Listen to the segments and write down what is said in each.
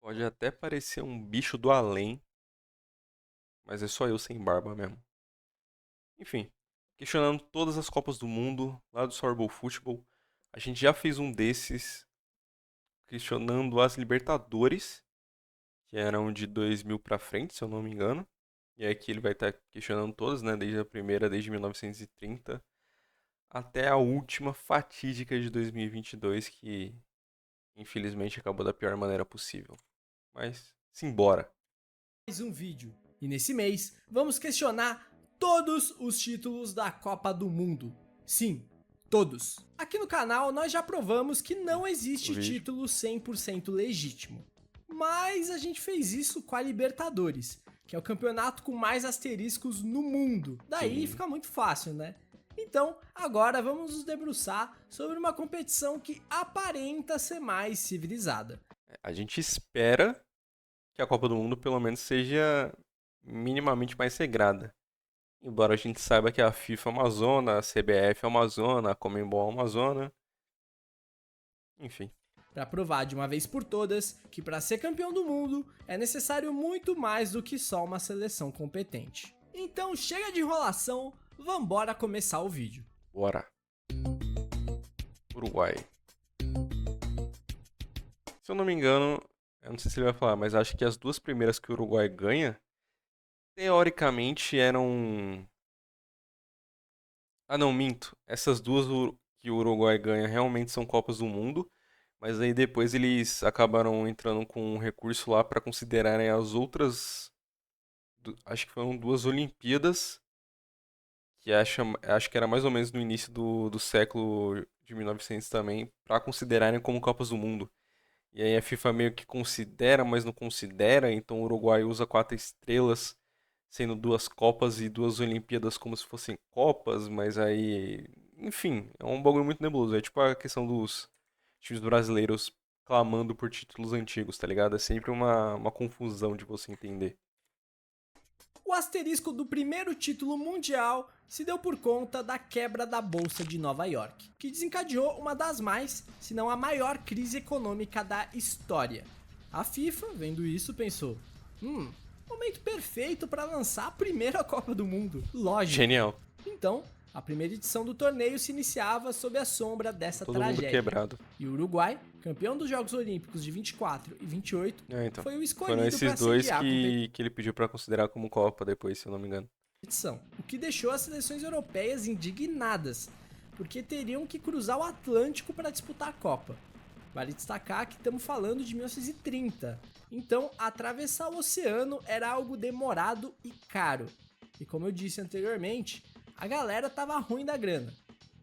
Pode até parecer um bicho do além, mas é só eu sem barba mesmo. Enfim, questionando todas as Copas do Mundo lá do Sorbol Futebol. A gente já fez um desses questionando as Libertadores, que eram de 2000 pra frente, se eu não me engano. E aqui ele vai estar questionando todas, né? Desde a primeira, desde 1930, até a última fatídica de 2022, que infelizmente acabou da pior maneira possível. Mas, simbora. Mais um vídeo. E nesse mês, vamos questionar todos os títulos da Copa do Mundo. Sim, todos. Aqui no canal nós já provamos que não O existe vídeo. título 100% legítimo. Mas a gente fez isso com a Libertadores, que é o campeonato com mais asteriscos no mundo. Daí Sim. fica muito fácil, né? Então, agora vamos nos debruçar sobre uma competição que aparenta ser mais civilizada. A gente espera que a Copa do Mundo pelo menos seja minimamente mais regrada. Embora a gente saiba que a FIFA é uma zona, a CBF é uma zona, a Conmebol é uma zona. Enfim. Para provar de uma vez por todas que para ser campeão do mundo é necessário muito mais do que só uma seleção competente. Então chega de enrolação, vambora começar o vídeo. Bora. Uruguai. Se eu não me engano, eu não sei se ele vai falar, mas acho que as duas primeiras que o Uruguai ganha, teoricamente eram. Ah, não, minto. Essas duas que o Uruguai ganha realmente são Copas do Mundo, mas aí depois eles acabaram entrando com um recurso lá para considerarem as outras. Acho que foram duas Olimpíadas, que acho que era mais ou menos no início do século de 1900 também, para considerarem como Copas do Mundo. E aí a FIFA meio que considera, mas não considera, então o Uruguai usa quatro estrelas, sendo duas Copas e duas Olimpíadas como se fossem Copas, mas aí. Enfim, é um bagulho muito nebuloso. É tipo a questão dos times brasileiros clamando por títulos antigos, tá ligado? É sempre uma confusão de você entender. O asterisco do primeiro título mundial se deu por conta da quebra da Bolsa de Nova York, que desencadeou uma das mais, se não a maior crise econômica da história. A FIFA, vendo isso, pensou: momento perfeito para lançar a primeira Copa do Mundo. Lógico. Genial. Então, a primeira edição do torneio se iniciava sob a sombra Com dessa todo mundo tragédia. quebrado. E o Uruguai, campeão dos Jogos Olímpicos de 24 e 28, É, então. foi o Foram escolhido esses para dois sediar a que ele pediu pra considerar como Copa depois, se eu não me engano. competição, o que deixou as seleções europeias indignadas, porque teriam que cruzar o Atlântico para disputar a Copa. Vale destacar que estamos falando de 1930, então atravessar o oceano era algo demorado e caro. E como eu disse anteriormente, a galera tava ruim da grana.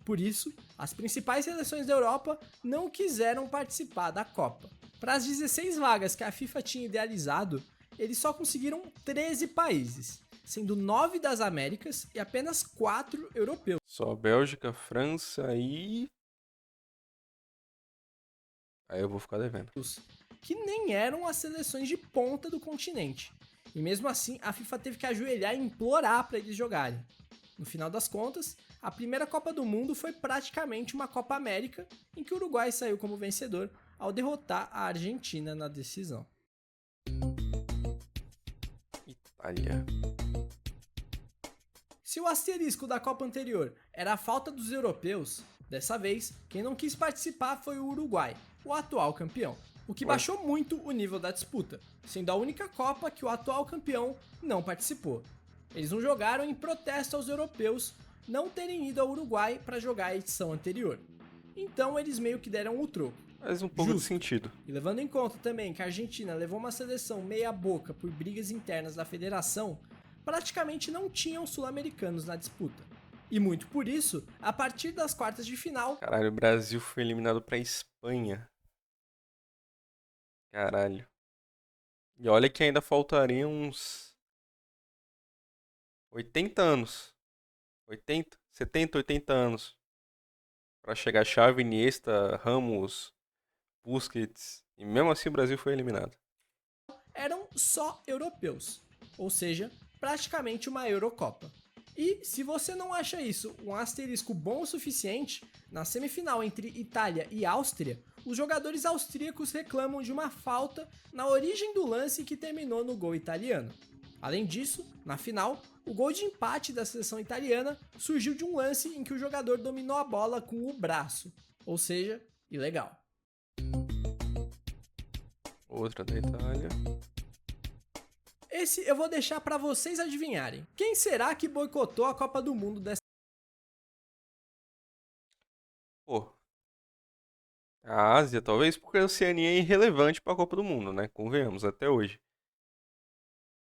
Por isso, as principais seleções da Europa não quiseram participar da Copa. Para as 16 vagas que a FIFA tinha idealizado, eles só conseguiram 13 países, sendo 9 das Américas e apenas 4 europeus, Só Bélgica, França e. Aí eu vou ficar devendo. que nem eram as seleções de ponta do continente. E mesmo assim, a FIFA teve que ajoelhar e implorar para eles jogarem. No final das contas, a primeira Copa do Mundo foi praticamente uma Copa América, em que o Uruguai saiu como vencedor ao derrotar a Argentina na decisão. Itália. Se o asterisco da Copa anterior era a falta dos europeus, dessa vez, quem não quis participar foi o Uruguai, o atual campeão, o que Ué, baixou muito o nível da disputa, sendo a única Copa que o atual campeão não participou. Eles não jogaram em protesto aos europeus não terem ido ao Uruguai para jogar a edição anterior. Então eles meio que deram o troco. faz um pouco de Justo. sentido. E levando em conta também que a Argentina levou uma seleção meia boca por brigas internas da federação, praticamente não tinham sul-americanos na disputa. E muito por isso, a partir das quartas de final, Caralho, o Brasil foi eliminado pra Espanha. Caralho. E olha que ainda faltariam uns 80 anos. 80, 70, 80 anos. Pra chegar Xavi, Iniesta, Ramos, Busquets. E mesmo assim o Brasil foi eliminado. eram só europeus, ou seja, praticamente uma Eurocopa. E, se você não acha isso um asterisco bom o suficiente, na semifinal entre Itália e Áustria, os jogadores austríacos reclamam de uma falta na origem do lance que terminou no gol italiano. Além disso, na final, o gol de empate da seleção italiana surgiu de um lance em que o jogador dominou a bola com o braço, ou seja, ilegal. Outra da Itália. Esse eu vou deixar para vocês adivinharem. Quem será que boicotou a Copa do Mundo dessa? Pô, a Ásia talvez porque a Oceania é irrelevante pra Copa do Mundo, né? Convenhamos, até hoje.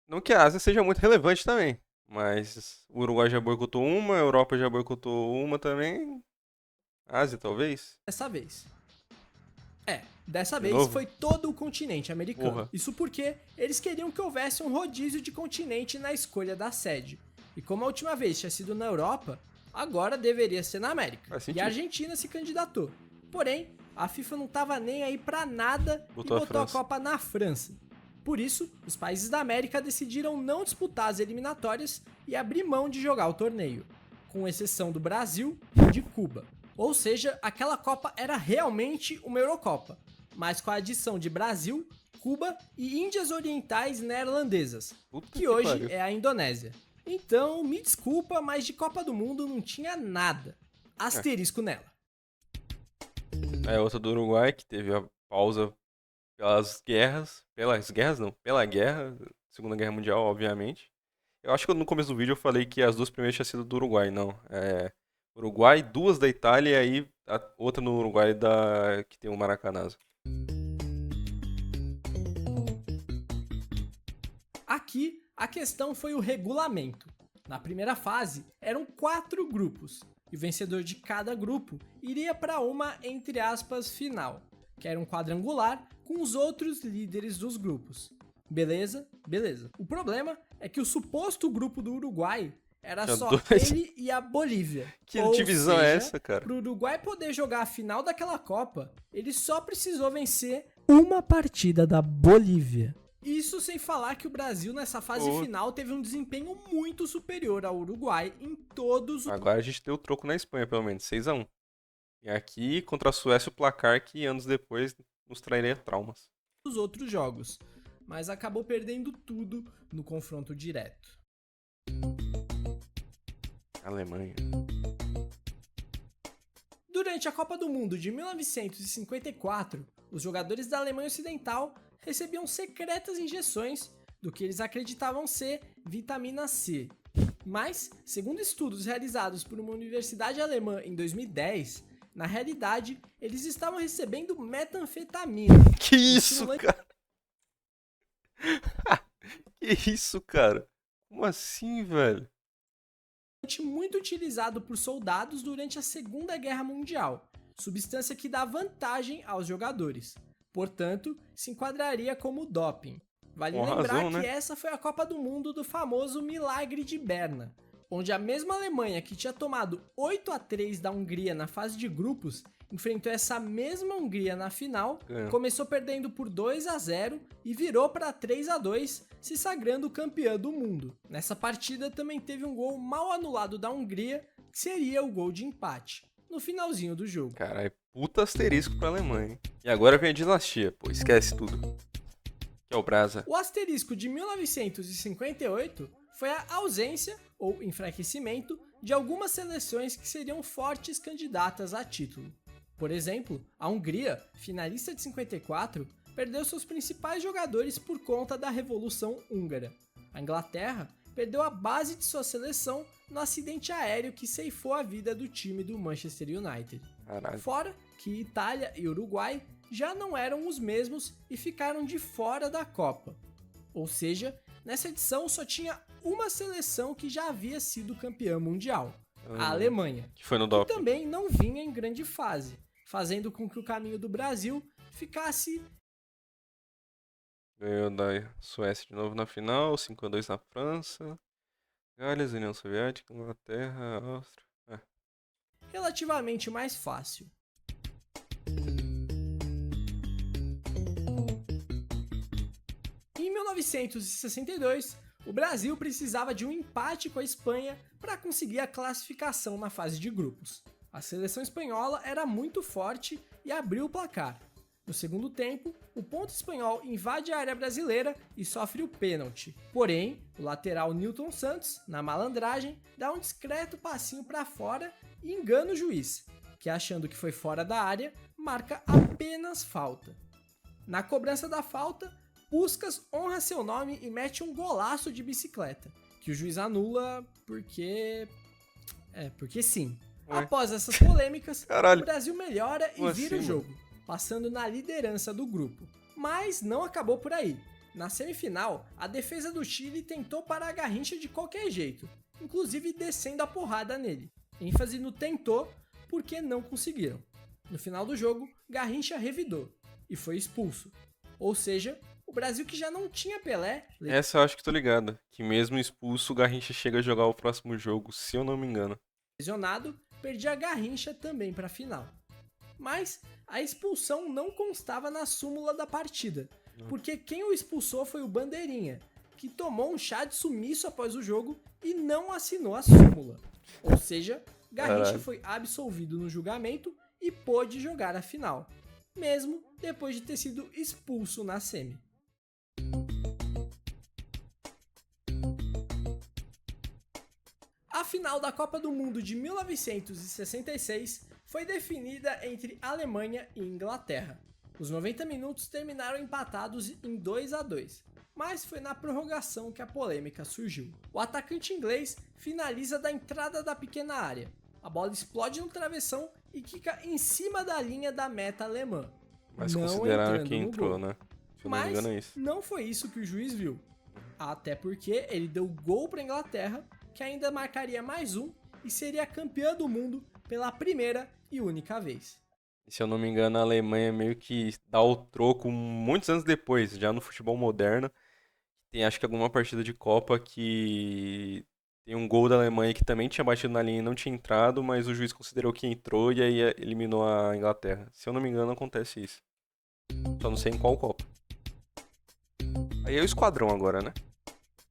Não que a Ásia seja muito relevante também, mas o Uruguai já boicotou uma, a Europa já boicotou uma também. Ásia talvez? Dessa vez? Dessa De vez novo? foi todo o continente americano. Porra. Isso porque eles queriam que houvesse um rodízio de continente na escolha da sede. E como a última vez tinha sido na Europa, agora deveria ser na América. Faz E sentido. a Argentina se candidatou. Porém, a FIFA não estava nem aí pra nada Botou a e botou a França. Copa na França. Por isso, os países da América decidiram não disputar as eliminatórias e abrir mão de jogar o torneio, com exceção do Brasil e de Cuba. Ou seja, aquela Copa era realmente uma Eurocopa, mas com a adição de Brasil, Cuba e Índias Orientais Neerlandesas, Puta que hoje pariu. é a Indonésia. Então, me desculpa, mas de Copa do Mundo não tinha nada. Asterisco nela. É outra do Uruguai que teve a pausa pela guerra, Segunda Guerra Mundial, obviamente. Eu acho que no começo do vídeo eu falei que as duas primeiras tinham sido do Uruguai, não. Uruguai, duas da Itália e aí a outra no Uruguai que tem o Maracanazo. Aqui, a questão foi o regulamento. Na primeira fase, eram 4 grupos, e o vencedor de cada grupo iria para uma, entre aspas, final, que era um quadrangular com os outros líderes dos grupos. Beleza? Beleza. O problema é que o suposto grupo do Uruguai era Tinha só dois. ele e a Bolívia. Que Ou divisão é seja, essa, cara? para o Uruguai poder jogar a final daquela Copa, ele só precisou vencer uma partida da Bolívia. Isso sem falar que o Brasil nessa fase Pô. final teve um desempenho muito superior ao Uruguai em todos Agora a gente deu o troco na Espanha, pelo menos, 6-1. E aqui, contra a Suécia, o placar que anos depois nos trairia traumas. os outros jogos, mas acabou perdendo tudo no confronto direto. Alemanha. Durante a Copa do Mundo de 1954, os jogadores da Alemanha Ocidental recebiam secretas injeções do que eles acreditavam ser vitamina C. Mas, segundo estudos realizados por uma universidade alemã em 2010, na realidade, eles estavam recebendo metanfetamina. Que isso, estimulante cara? Que isso, cara? Como assim, velho? muito utilizado por soldados durante a Segunda Guerra Mundial, substância que dá vantagem aos jogadores. Portanto, se enquadraria como doping. Vale Com lembrar razão, que né? essa foi a Copa do Mundo do famoso Milagre de Berna, onde a mesma Alemanha que tinha tomado 8-3 da Hungria na fase de grupos, enfrentou essa mesma Hungria na final, Ganhou. começou perdendo por 2-0 e virou para 3-2, se sagrando campeã do mundo. Nessa partida também teve um gol mal anulado da Hungria, que seria o gol de empate, no finalzinho do jogo. Caralho, puta asterisco pra Alemanha, hein? E agora vem a dinastia, pô, esquece tudo. Que é o Brasa. O asterisco de 1958 foi a ausência ou enfraquecimento de algumas seleções que seriam fortes candidatas a título. Por exemplo, a Hungria, finalista de 54, perdeu seus principais jogadores por conta da Revolução Húngara. A Inglaterra perdeu a base de sua seleção no acidente aéreo que ceifou a vida do time do Manchester United. Caralho. Fora que Itália e Uruguai já não eram os mesmos e ficaram de fora da Copa. Ou seja, nessa edição só tinha uma seleção que já havia sido campeã mundial, a Alemanha, Que foi no que doping. também não vinha em grande fase, fazendo com que o caminho do Brasil ficasse Ganhou da Suécia de novo na final, 5-2 na França. Gales, União Soviética, Inglaterra, Áustria. relativamente mais fácil. Em 1962, O Brasil precisava de um empate com a Espanha para conseguir a classificação na fase de grupos. A seleção espanhola era muito forte e abriu o placar. No segundo tempo, o ponto espanhol invade a área brasileira e sofre o pênalti. Porém, o lateral Nilton Santos, na malandragem, dá um discreto passinho para fora e engana o juiz, que achando que foi fora da área, marca apenas falta. Na cobrança da falta, Puskás honra seu nome e mete um golaço de bicicleta, que o juiz anula porque sim. Após essas polêmicas, o Brasil melhora e vira o jogo, passando na liderança do grupo. Mas não acabou por aí. Na semifinal, a defesa do Chile tentou parar a Garrincha de qualquer jeito, inclusive descendo a porrada nele. ênfase no tentou, porque não conseguiram. No final do jogo, Garrincha revidou e foi expulso. Ou seja, o Brasil que já não tinha Pelé... Essa eu acho que tô ligado, que mesmo expulso o Garrincha chega a jogar o próximo jogo, se eu não me engano. Lesionado, perdia a Garrincha também para a final. Mas a expulsão não constava na súmula da partida, porque quem o expulsou foi o Bandeirinha, que tomou um chá de sumiço após o jogo e não assinou a súmula. Ou seja, Garrincha foi absolvido no julgamento e pôde jogar a final, mesmo depois de ter sido expulso na semi. A final da Copa do Mundo de 1966 foi definida entre Alemanha e Inglaterra. Os 90 minutos terminaram empatados em 2-2, mas foi na prorrogação que a polêmica surgiu. O atacante inglês finaliza da entrada da pequena área. A bola explode no travessão e quica em cima da linha da meta alemã. Mas não consideraram que entrou, né? Se eu não me Mas engano é isso. não foi isso que o juiz viu. Até porque ele deu gol para a Inglaterra, que ainda marcaria mais um e seria campeã do mundo pela primeira e única vez. Se eu não me engano, a Alemanha meio que dá o troco muitos anos depois, já no futebol moderno. Tem acho que alguma partida de Copa que tem um gol da Alemanha que também tinha batido na linha e não tinha entrado, mas o juiz considerou que entrou e aí eliminou a Inglaterra. Se eu não me engano, acontece isso. Só não sei em qual Copa. Aí é o esquadrão agora, né?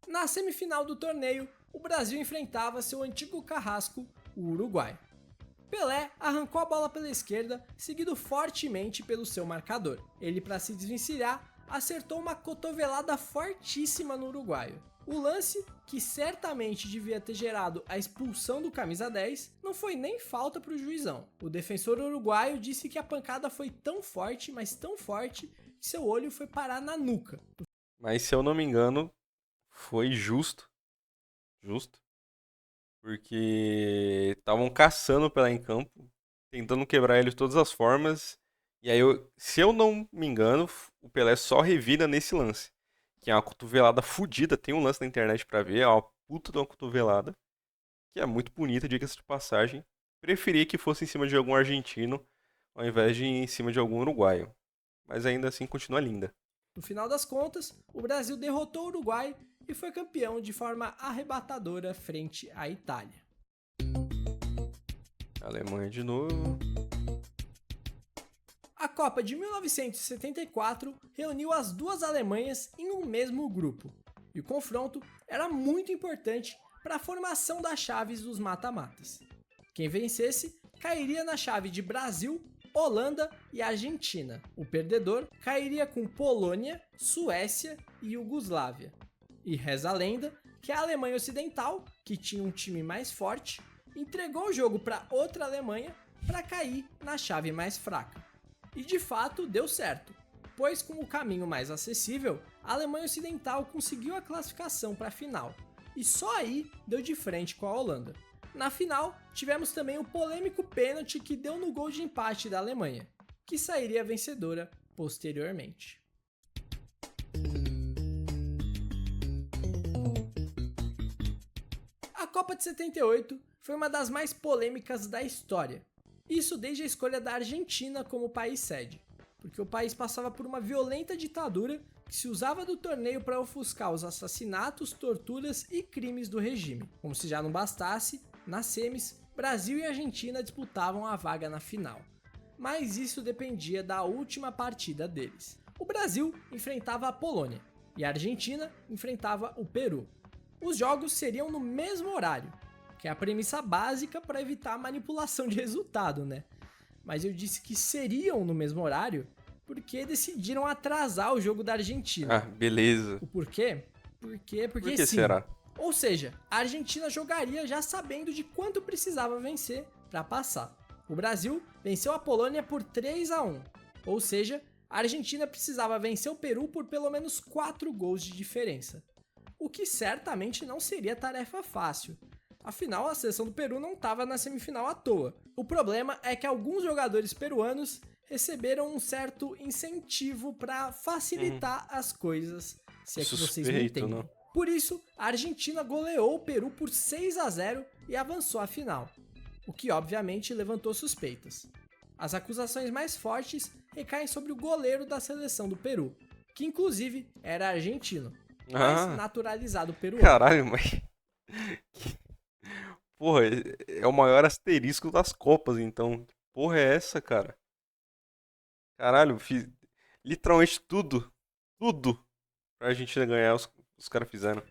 Na semifinal do torneio, o Brasil enfrentava seu antigo carrasco, o Uruguai. Pelé arrancou a bola pela esquerda, seguido fortemente pelo seu marcador. Ele, para se desvencilhar, acertou uma cotovelada fortíssima no uruguaio. O lance, que certamente devia ter gerado a expulsão do camisa 10, não foi nem falta para o juizão. O defensor uruguaio disse que a pancada foi tão forte, mas tão forte, que seu olho foi parar na nuca. Mas se eu não me engano, foi justo. Justo. Porque estavam caçando o Pelé em campo, tentando quebrar ele de todas as formas. E aí, se eu não me engano, o Pelé só revira nesse lance. Que é uma cotovelada fodida. Tem um lance na internet pra ver, é uma puta de uma cotovelada. Que é muito bonita, diga-se de passagem. Preferia que fosse em cima de algum argentino, ao invés de em cima de algum uruguaio. Mas ainda assim continua linda. No final das contas, o Brasil derrotou o Uruguai e foi campeão de forma arrebatadora frente à Itália. Alemanha de novo. A Copa de 1974 reuniu as duas Alemanhas em um mesmo grupo, e o confronto era muito importante para a formação das chaves dos mata-matas. Quem vencesse cairia na chave de Brasil, Holanda e Argentina. O perdedor cairia com Polônia, Suécia e Iugoslávia. E reza a lenda que a Alemanha Ocidental, que tinha um time mais forte, entregou o jogo para outra Alemanha para cair na chave mais fraca. E de fato deu certo, pois com o caminho mais acessível, a Alemanha Ocidental conseguiu a classificação para a final, e só aí deu de frente com a Holanda. Na final, tivemos também o polêmico pênalti que deu no gol de empate da Alemanha, que sairia vencedora posteriormente. A Copa de 78 foi uma das mais polêmicas da história. Isso desde a escolha da Argentina como país sede, porque o país passava por uma violenta ditadura que se usava do torneio para ofuscar os assassinatos, torturas e crimes do regime. Como se já não bastasse, nas semis, Brasil e Argentina disputavam a vaga na final, mas isso dependia da última partida deles. O Brasil enfrentava a Polônia e a Argentina enfrentava o Peru. Os jogos seriam no mesmo horário, que é a premissa básica para evitar a manipulação de resultado, né? Mas eu disse que seriam no mesmo horário porque decidiram atrasar o jogo da Argentina. Ah, beleza. O porquê? Porque Por que sim. será? Ou seja, a Argentina jogaria já sabendo de quanto precisava vencer para passar. O Brasil venceu a Polônia por 3-1, ou seja, a Argentina precisava vencer o Peru por pelo menos 4 gols de diferença. O que certamente não seria tarefa fácil. Afinal, a seleção do Peru não estava na semifinal à toa. O problema é que alguns jogadores peruanos receberam um certo incentivo para facilitar as coisas, se é que vocês me entendem. Não? Por isso, a Argentina goleou o Peru por 6-0 e avançou à final, o que obviamente levantou suspeitas. As acusações mais fortes recaem sobre o goleiro da seleção do Peru, que inclusive era argentino, mas naturalizado peruano. Caralho, mas... Porra, é o maior asterisco das Copas, então. Que porra é essa, cara? Caralho, fiz literalmente tudo pra Argentina ganhar, os caras fizeram.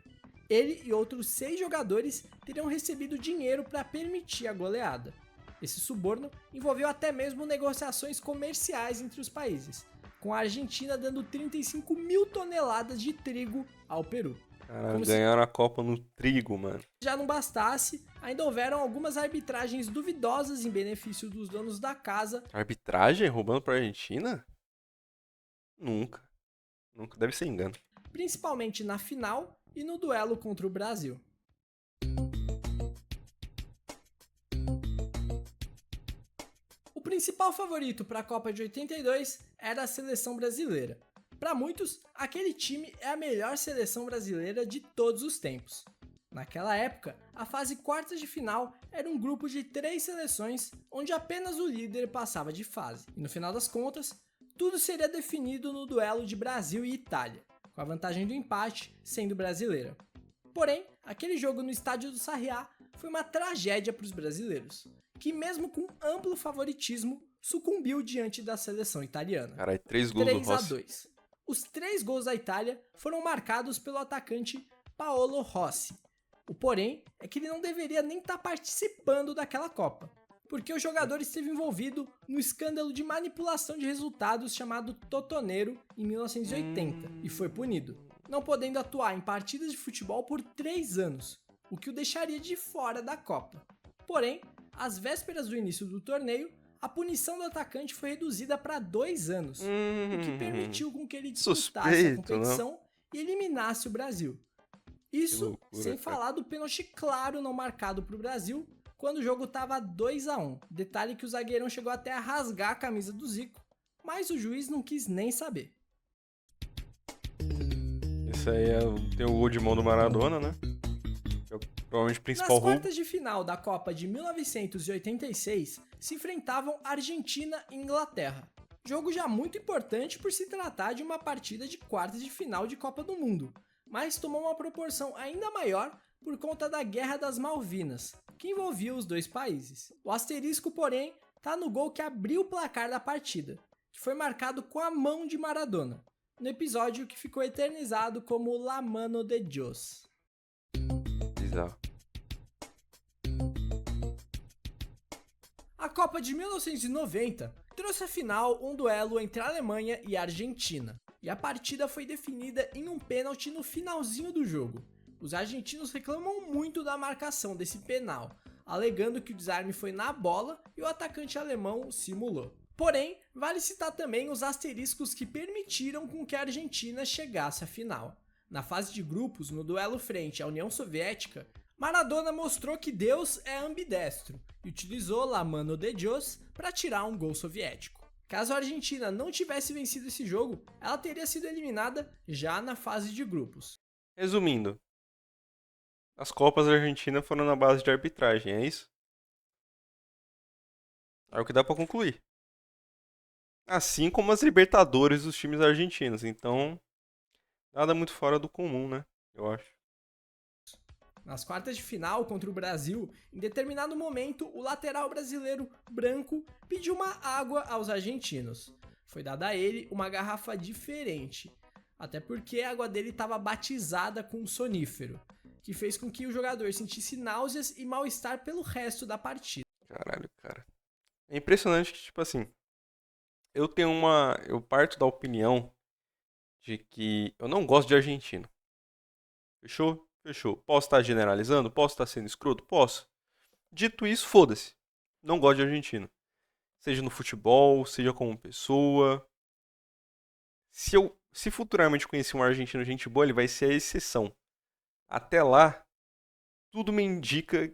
Ele e outros 6 jogadores teriam recebido dinheiro para permitir a goleada. Esse suborno envolveu até mesmo negociações comerciais entre os países, com a Argentina dando 35 mil toneladas de trigo ao Peru. Caralho, ganharam a Copa no trigo, mano. Já não bastasse, ainda houveram algumas arbitragens duvidosas em benefício dos donos da casa. Arbitragem roubando pra Argentina? Nunca. Nunca, deve ser engano. Principalmente na final e no duelo contra o Brasil. O principal favorito para a Copa de 82 era a seleção brasileira. Para muitos, aquele time é a melhor seleção brasileira de todos os tempos. Naquela época, a fase quartas de final era um grupo de 3 seleções onde apenas o líder passava de fase. E no final das contas, tudo seria definido no duelo de Brasil e Itália, com a vantagem do empate sendo brasileira. Porém, aquele jogo no estádio do Sarriá foi uma tragédia para os brasileiros, que mesmo com amplo favoritismo, sucumbiu diante da seleção italiana. Caralho, 3 gols do Rossi. 3-2. Os 3 gols da Itália foram marcados pelo atacante Paolo Rossi. O porém é que ele não deveria nem estar participando daquela Copa, porque o jogador esteve envolvido no escândalo de manipulação de resultados chamado Totoneiro em 1980 e foi punido, não podendo atuar em partidas de futebol por 3 anos, o que o deixaria de fora da Copa. Porém, às vésperas do início do torneio, a punição do atacante foi reduzida para 2 anos, o que permitiu com que ele disputasse a competição e eliminasse o Brasil. Isso loucura, sem falar do pênalti claro não marcado para o Brasil, quando o jogo estava 2-1. Detalhe que o zagueirão chegou até a rasgar a camisa do Zico, mas o juiz não quis nem saber. Esse aí tem o gol de mão do Maradona, né? É provavelmente o principal Nas quartas de final da Copa de 1986, se enfrentavam Argentina e Inglaterra. Jogo já muito importante por se tratar de uma partida de quartas de final de Copa do Mundo, mas tomou uma proporção ainda maior por conta da Guerra das Malvinas, que envolvia os dois países. O asterisco, porém, está no gol que abriu o placar da partida, que foi marcado com a mão de Maradona, no episódio que ficou eternizado como La Mano de Dios. Bizarro. A Copa de 1990 trouxe à final um duelo entre a Alemanha e a Argentina, e a partida foi definida em um pênalti no finalzinho do jogo. Os argentinos reclamam muito da marcação desse penal, alegando que o desarme foi na bola e o atacante alemão simulou. Porém, vale citar também os asteriscos que permitiram com que a Argentina chegasse à final. Na fase de grupos, no duelo frente à União Soviética, Maradona mostrou que Deus é ambidestro e utilizou La Mano de Dios para tirar um gol soviético. Caso a Argentina não tivesse vencido esse jogo, ela teria sido eliminada já na fase de grupos. Resumindo, as Copas da Argentina foram na base de arbitragem, é isso? É o que dá pra concluir. Assim como as Libertadores dos times argentinos, então nada muito fora do comum, né? Eu acho. Nas quartas de final contra o Brasil, em determinado momento, o lateral brasileiro Branco pediu uma água aos argentinos. Foi dada a ele uma garrafa diferente, até porque a água dele estava batizada com um sonífero. que fez com que o jogador sentisse náuseas e mal-estar pelo resto da partida. Caralho, cara. É impressionante que, tipo assim, eu parto da opinião de que eu não gosto de argentino. Fechou? Fechou. Posso estar generalizando? Posso estar sendo escroto? Posso. Dito isso, foda-se. Não gosto de argentino. Seja no futebol, seja como pessoa. Se futuramente conhecer um argentino gente boa, ele vai ser a exceção. Até lá, tudo me indica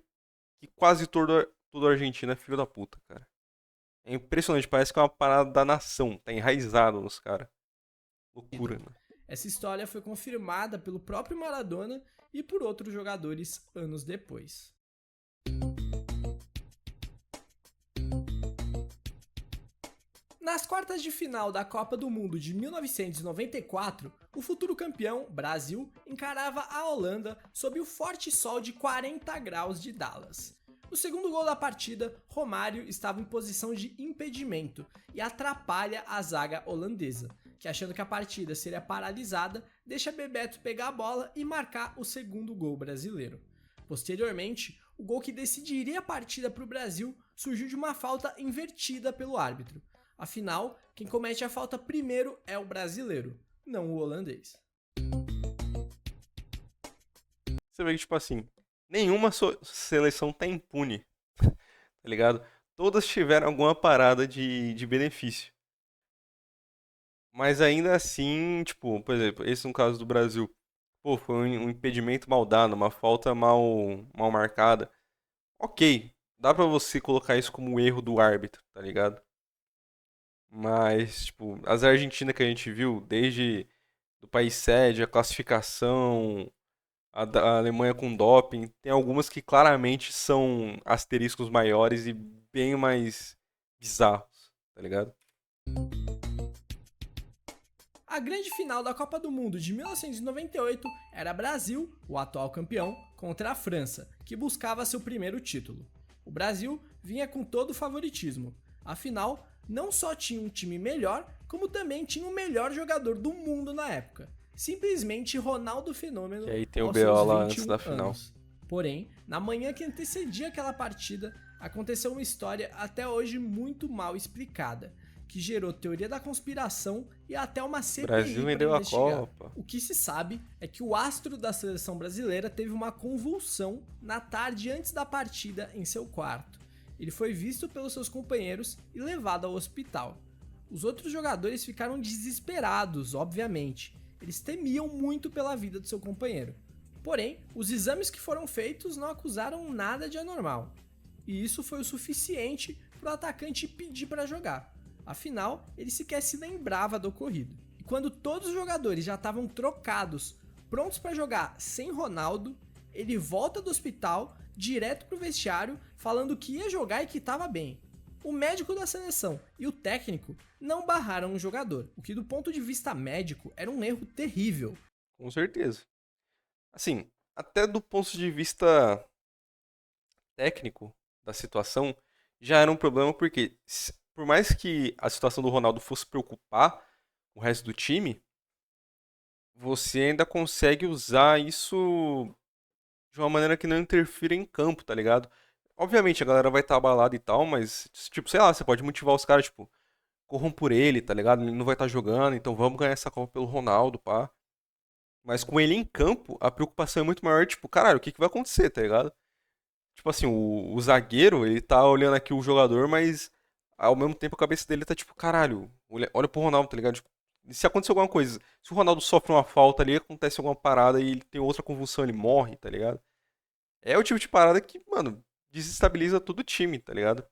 que quase todo argentino é filho da puta, cara. É impressionante, parece que é uma parada da nação, tá enraizado nos caras. Loucura, né? Essa história foi confirmada pelo próprio Maradona e por outros jogadores anos depois. Nas quartas de final da Copa do Mundo de 1994, o futuro campeão, Brasil, encarava a Holanda sob o forte sol de 40 graus de Dallas. No segundo gol da partida, Romário estava em posição de impedimento e atrapalha a zaga holandesa, que achando que a partida seria paralisada, deixa Bebeto pegar a bola e marcar o segundo gol brasileiro. Posteriormente, o gol que decidiria a partida para o Brasil surgiu de uma falta invertida pelo árbitro. Afinal, quem comete a falta primeiro é o brasileiro, não o holandês. Você vê que, tipo assim, nenhuma seleção tá impune, tá ligado? Todas tiveram alguma parada de benefício. Mas ainda assim, tipo, por exemplo, esse no caso do Brasil, pô, foi um impedimento mal dado, uma falta mal marcada. Ok, dá pra você colocar isso como erro do árbitro, tá ligado? Mas, tipo, as Argentinas que a gente viu, desde do país sede, a classificação, a Alemanha com doping, tem algumas que claramente são asteriscos maiores e bem mais bizarros, tá ligado? A grande final da Copa do Mundo de 1998 era Brasil, o atual campeão, contra a França, que buscava seu primeiro título. O Brasil vinha com todo o favoritismo. Afinal, não só tinha um time melhor, como também tinha o melhor jogador do mundo na época. Simplesmente Ronaldo Fenômeno E aí tem o aos seus BO lá antes 21 da final. anos. Porém, na manhã que antecedia aquela partida, aconteceu uma história até hoje muito mal explicada, que gerou teoria da conspiração e até uma O Brasil CPI para vendeu a investigar. Copa. O que se sabe é que o astro da seleção brasileira teve uma convulsão na tarde antes da partida em seu quarto. Ele foi visto pelos seus companheiros e levado ao hospital. Os outros jogadores ficaram desesperados, obviamente. Eles temiam muito pela vida do seu companheiro. Porém, os exames que foram feitos não acusaram nada de anormal. E isso foi o suficiente para o atacante pedir para jogar. Afinal, ele sequer se lembrava do ocorrido. E quando todos os jogadores já estavam trocados, prontos para jogar sem Ronaldo, ele volta do hospital direto pro vestiário falando que ia jogar e que estava bem. O médico da seleção e o técnico não barraram o jogador, o que do ponto de vista médico era um erro terrível. Com certeza. Assim, até do ponto de vista técnico da situação, já era um problema porque, por mais que a situação do Ronaldo fosse preocupar o resto do time, você ainda consegue usar isso de uma maneira que não interfira em campo, tá ligado? Obviamente a galera vai estar abalada e tal, mas, tipo, sei lá, você pode motivar os caras, tipo, corram por ele, tá ligado? Ele não vai estar jogando, então vamos ganhar essa Copa pelo Ronaldo, pá. Mas com ele em campo, a preocupação é muito maior, tipo, caralho, o que que vai acontecer, tá ligado? Tipo assim, o zagueiro, ele tá olhando aqui o jogador, mas ao mesmo tempo a cabeça dele tá tipo, caralho, olha pro Ronaldo, tá ligado? Tipo, se acontecer alguma coisa, se o Ronaldo sofre uma falta ali, acontece alguma parada e ele tem outra convulsão, ele morre, tá ligado? É o tipo de parada que, mano, desestabiliza todo o time, tá ligado?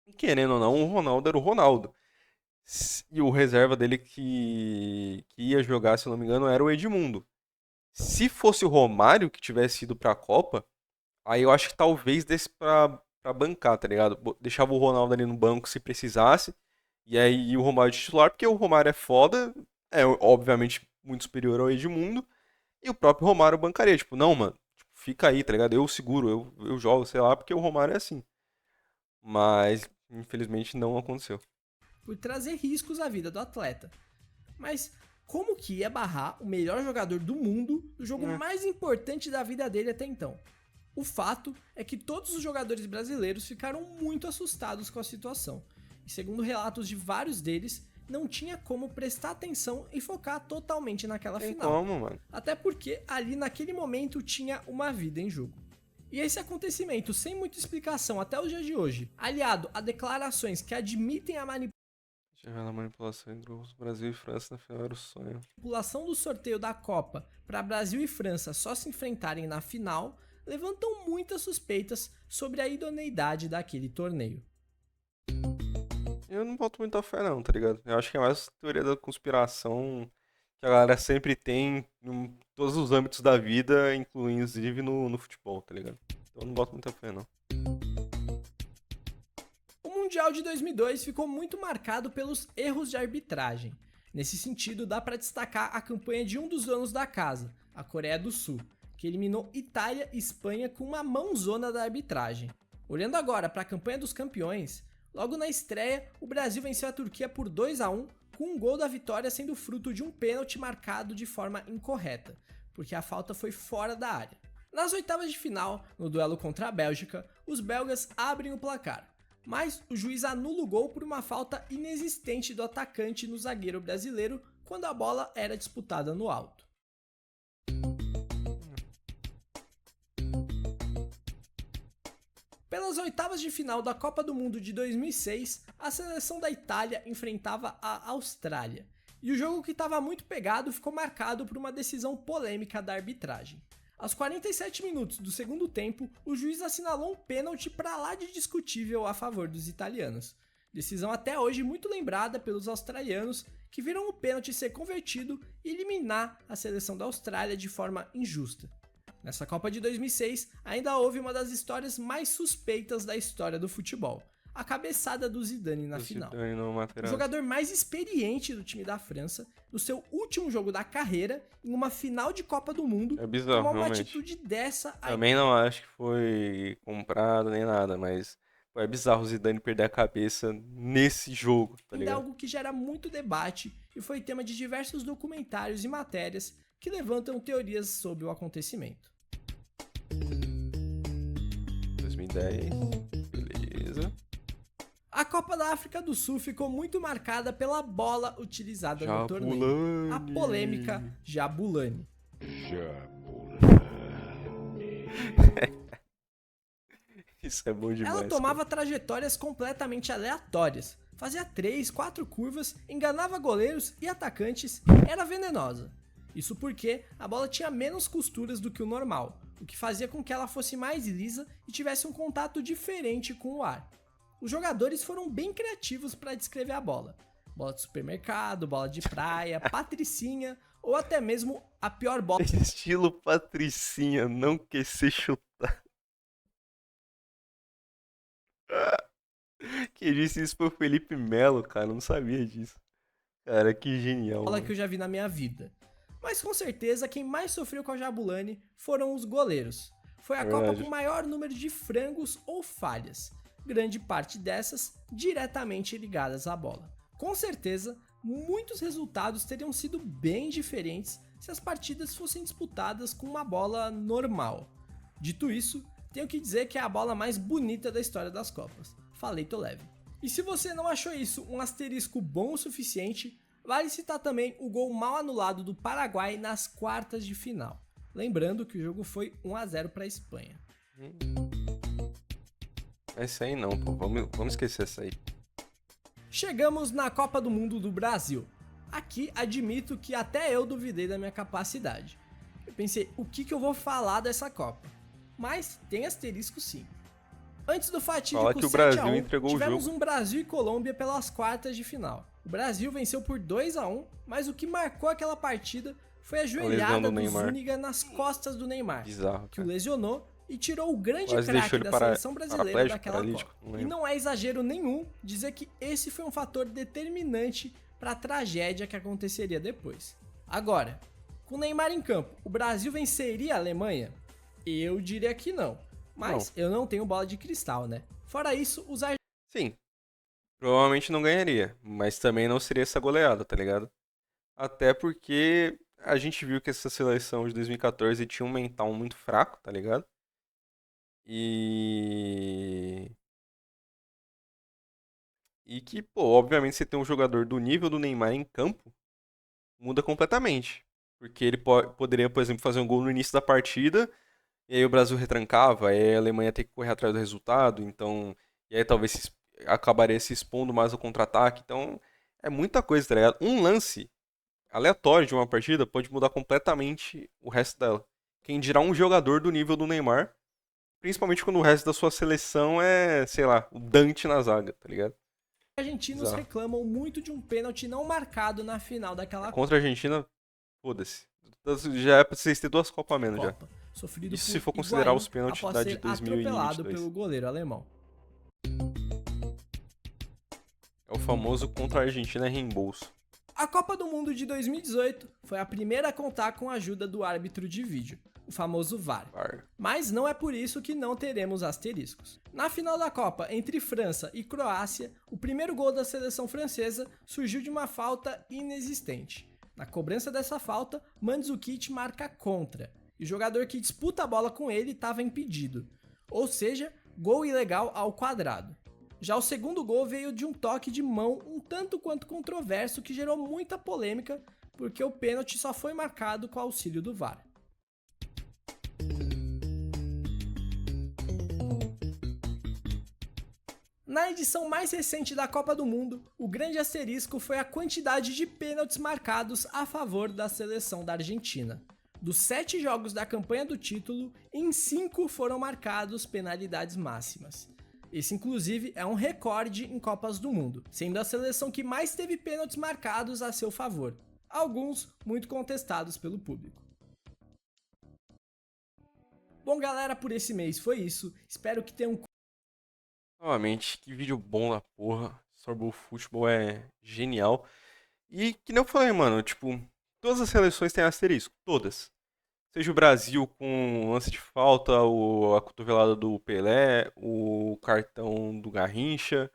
E querendo ou não, o Ronaldo era o Ronaldo. E o reserva dele que ia jogar, se eu não me engano, era o Edmundo. Se fosse o Romário que tivesse ido pra Copa, aí eu acho que talvez desse pra bancar, tá ligado? Deixava o Ronaldo ali no banco se precisasse. E aí o Romário de titular, porque o Romário é foda, é obviamente muito superior ao Edmundo. E o próprio Romário bancaria, tipo, não, mano, tipo, fica aí, tá ligado? Eu seguro, eu jogo, sei lá, porque o Romário é assim. Mas, infelizmente, não aconteceu. Por trazer riscos à vida do atleta. Mas como que ia barrar o melhor jogador do mundo do jogo mais importante da vida dele até então? O fato é que todos os jogadores brasileiros ficaram muito assustados com a situação, e segundo relatos de vários deles, não tinha como prestar atenção e focar totalmente naquela final. Como, mano? Até porque ali naquele momento tinha uma vida em jogo. E esse acontecimento, sem muita explicação até os dias de hoje, aliado a declarações que admitem a Manipulação entre o Brasil e França na final era o sonho. manipulação do sorteio da Copa para Brasil e França só se enfrentarem na final, levantam muitas suspeitas sobre a idoneidade daquele torneio. Eu não boto muita fé não, tá ligado? Eu acho que é mais teoria da conspiração que a galera sempre tem em todos os âmbitos da vida, inclusive no futebol, tá ligado? Então eu não boto muita fé não. O Mundial de 2002 ficou muito marcado pelos erros de arbitragem. Nesse sentido, dá para destacar a campanha de um dos donos da casa, a Coreia do Sul, que eliminou Itália e Espanha com uma mãozona da arbitragem. Olhando agora para a campanha dos campeões, logo na estreia, o Brasil venceu a Turquia por 2-1, com um gol da vitória sendo fruto de um pênalti marcado de forma incorreta, porque a falta foi fora da área. Nas oitavas de final, no duelo contra a Bélgica, os belgas abrem o placar, mas o juiz anula o gol por uma falta inexistente do atacante no zagueiro brasileiro quando a bola era disputada no alto. Pelas oitavas de final da Copa do Mundo de 2006, a seleção da Itália enfrentava a Austrália, e o jogo, que estava muito pegado, ficou marcado por uma decisão polêmica da arbitragem. Aos 47 minutos do segundo tempo, o juiz assinalou um pênalti para lá de discutível a favor dos italianos. Decisão até hoje muito lembrada pelos australianos, que viram o pênalti ser convertido e eliminar a seleção da Austrália de forma injusta. Nessa Copa de 2006, ainda houve uma das histórias mais suspeitas da história do futebol, a cabeçada do Zidane na final. O jogador mais experiente do time da França, no seu último jogo da carreira, em uma final de Copa do Mundo, É bizarro, tomou uma realmente. atitude dessa aí. Também não acho que foi comprado nem nada, mas é bizarro o Zidane perder a cabeça nesse jogo, tá Ainda é ligado? algo que gera muito debate e foi tema de diversos documentários e matérias que levantam teorias sobre o acontecimento. 2010, beleza. A Copa da África do Sul ficou muito marcada pela bola utilizada no torneio, Jabulani. a polêmica Jabulani. Isso é bom demais. Ela tomava trajetórias completamente aleatórias, fazia 3, 4 curvas, enganava goleiros e atacantes, era venenosa. Isso porque a bola tinha menos costuras do que o normal, o que fazia com que ela fosse mais lisa e tivesse um contato diferente com o ar. Os jogadores foram bem criativos para descrever a bola. Bola de supermercado, bola de praia, patricinha ou até mesmo a pior bola Estilo Patricinha, não quer ser chutar. Quem disse isso foi o Felipe Melo, cara. Eu não sabia disso. Cara, que genial. bola Mano. que eu já vi na minha vida. Mas com certeza quem mais sofreu com a Jabulani foram os goleiros. Foi a Copa Verdade. com maior número de frangos ou falhas, grande parte dessas diretamente ligadas à bola. Com certeza, muitos resultados teriam sido bem diferentes se as partidas fossem disputadas com uma bola normal. Dito isso, tenho que dizer que é a bola mais bonita da história das Copas. Falei, tô leve. E se você não achou isso um asterisco bom o suficiente, vale citar também o gol mal anulado do Paraguai nas quartas de final. Lembrando que o jogo foi 1-0 para a Espanha. Essa aí não, pô. Vamos esquecer essa aí. Chegamos na Copa do Mundo do Brasil. Aqui admito que até eu duvidei da minha capacidade. Eu pensei, o que eu vou falar dessa Copa? Mas tem asterisco sim. Antes do fatídico Fala que o Brasil 7-1, entregou o tivemos jogo. um Brasil e Colômbia pelas quartas de final. O Brasil venceu por 2-1, mas o que marcou aquela partida foi a lesão joelhada do do Neymar. Zúñiga nas costas do Neymar, Bizarro, que o cara. lesionou e tirou o grande Quase deixou craque ele da para- seleção brasileira paraplégico, daquela paralítico, Copa. não E lembro. não é exagero nenhum dizer que esse foi um fator determinante para a tragédia que aconteceria depois. Agora, com o Neymar em campo, o Brasil venceria a Alemanha? Eu diria que não. Mas eu não tenho bola de cristal, né? Fora isso, os Sim, provavelmente não ganharia, mas também não seria essa goleada, tá ligado? Até porque a gente viu que essa seleção de 2014 tinha um mental muito fraco, tá ligado? E. E que, pô, obviamente você tem um jogador do nível do Neymar em campo, muda completamente. Porque ele poderia, por exemplo, fazer um gol no início da partida, e aí o Brasil retrancava, aí a Alemanha tem que correr atrás do resultado, então. E aí talvez acabaria se expondo mais ao contra-ataque. Então, é muita coisa, tá ligado? Um lance aleatório de uma partida pode mudar completamente o resto dela. Quem dirá um jogador do nível do Neymar, principalmente quando o resto da sua seleção é, sei lá, o Dante na zaga, tá ligado? Argentinos Bizarro. reclamam muito de um pênalti não marcado na final daquela Contra a Argentina, foda-se. Já é pra vocês terem duas Copas a menos já. Copa, sofrido Isso se por for considerar Higuaín os pênaltis após da de ser atropelado 2022. pelo goleiro alemão. É o famoso contra a Argentina é reembolso. A Copa do Mundo de 2018 foi a primeira a contar com a ajuda do árbitro de vídeo, o famoso VAR. VAR. Mas não é por isso que não teremos asteriscos. Na final da Copa entre França e Croácia, o primeiro gol da seleção francesa surgiu de uma falta inexistente. Na cobrança dessa falta, Mandzukic marca contra, e o jogador que disputa a bola com ele estava impedido. Ou seja, gol ilegal ao quadrado. Já o segundo gol veio de um toque de mão um tanto quanto controverso que gerou muita polêmica, porque o pênalti só foi marcado com o auxílio do VAR. Na edição mais recente da Copa do Mundo, o grande asterisco foi a quantidade de pênaltis marcados a favor da seleção da Argentina. Dos 7 jogos da campanha do título, em 5 foram marcados penalidades máximas. Esse, inclusive, é um recorde em Copas do Mundo, sendo a seleção que mais teve pênaltis marcados a seu favor, alguns muito contestados pelo público. Bom, galera, por esse mês foi isso. Espero que tenham. Novamente, que vídeo bom da porra. Sorbet Futebol é genial. E que nem eu falei, mano, tipo, todas as seleções têm asterisco, todas. Seja o Brasil com lance de falta, a cotovelada do Pelé, o cartão do Garrincha,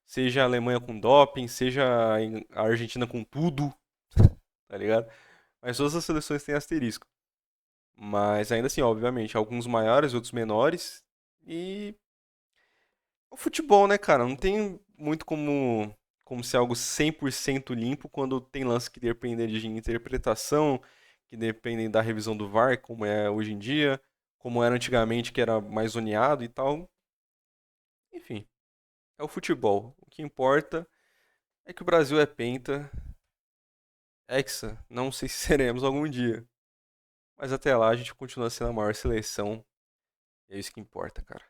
seja a Alemanha com doping, seja a Argentina com tudo, tá ligado? Mas todas as seleções têm asterisco. Mas ainda assim, obviamente, alguns maiores, outros menores. E o futebol, né, cara? Não tem muito como ser algo 100% limpo quando tem lance que dependem de interpretação, que dependem da revisão do VAR, como é hoje em dia, como era antigamente, que era mais zoneado e tal. Enfim, é o futebol. O que importa é que o Brasil é penta, hexa, não sei se seremos algum dia. Mas até lá a gente continua sendo a maior seleção. E é isso que importa, cara.